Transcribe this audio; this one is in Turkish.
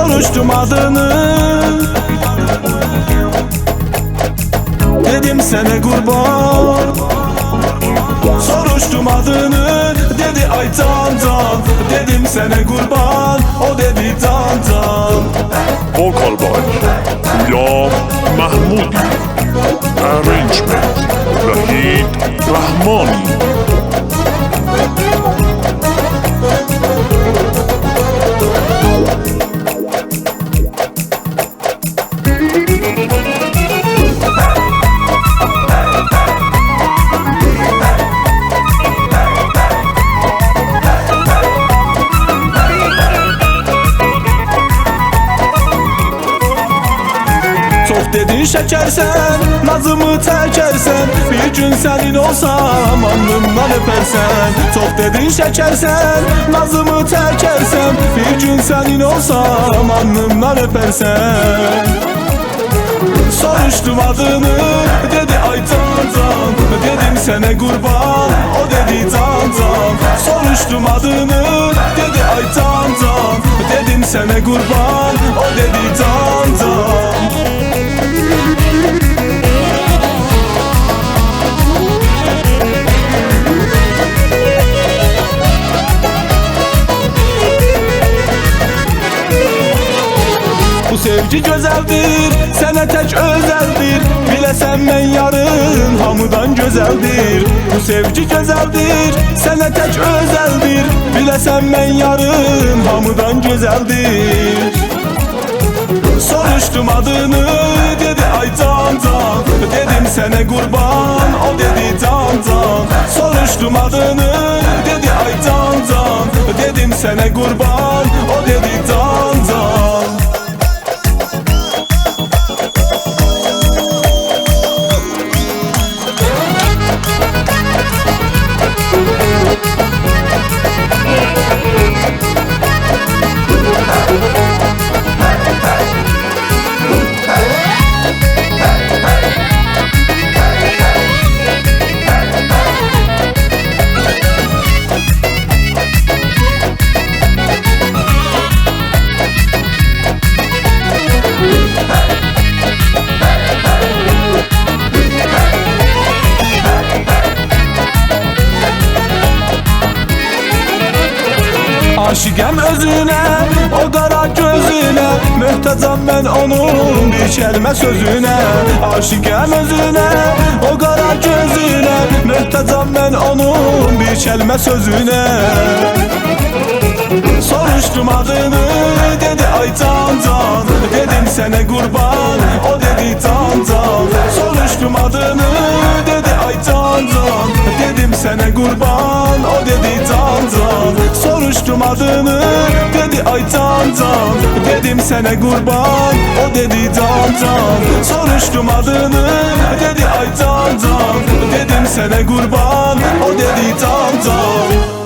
soruştum adını. Dedim sene kurban, soruştum adını. Dedi ay Tantan, dedim sene kurban. O dedi Tantan. Vocal by Ghulam Mahmoudi. Arrangement Vahid Rahmani. Çok dedin şekersen, nazımı terkersen. Bir gün senin olsam alnımdan öpersen. Çok dedin şekersen, nazımı terkersen. Bir gün senin olsam alnımdan öpersen. Soruştum adını, dedi ay Tantan. Dedim sene kurban, o dedi Tantan. Soruştum adını, dedi ay Tantan. Dedim sene kurban, o dedi Tantan. Bu sevgi güzeldir, sene tek özeldir. Bilesen ben yarın hamıdan güzeldir. Bu sevgi güzeldir, sene tek özeldir. Bilesen ben yarın hamıdan güzeldir. Soruştum adını, dedi ay Tantan. Dedim sene kurban, o dedi Tantan. Soruştum adını, dedi ay Tantan. Dedim sene kurban, o dedi Tantan. Aşıqəm özünə, o qara gözünə. Möhtəcəm mən onun bir kəlmə sözünə. Aşıqəm özünə, o qara gözünə. Möhtəcəm mən onun bir kəlmə sözünə. Soruştum adını, dedi ay Tantan. Dedim sene kurban, o dedi Tantan. Soruştum adını, dedi ay Tantan. Dedim sene kurban, o dedi Tantan. Soruştum adını, dedi ay Tantan. Dedim sene kurban, o dedi Tantan. Soruştum adını, dedi ay Tantan. Dedim sene kurban, o dedi Tantan.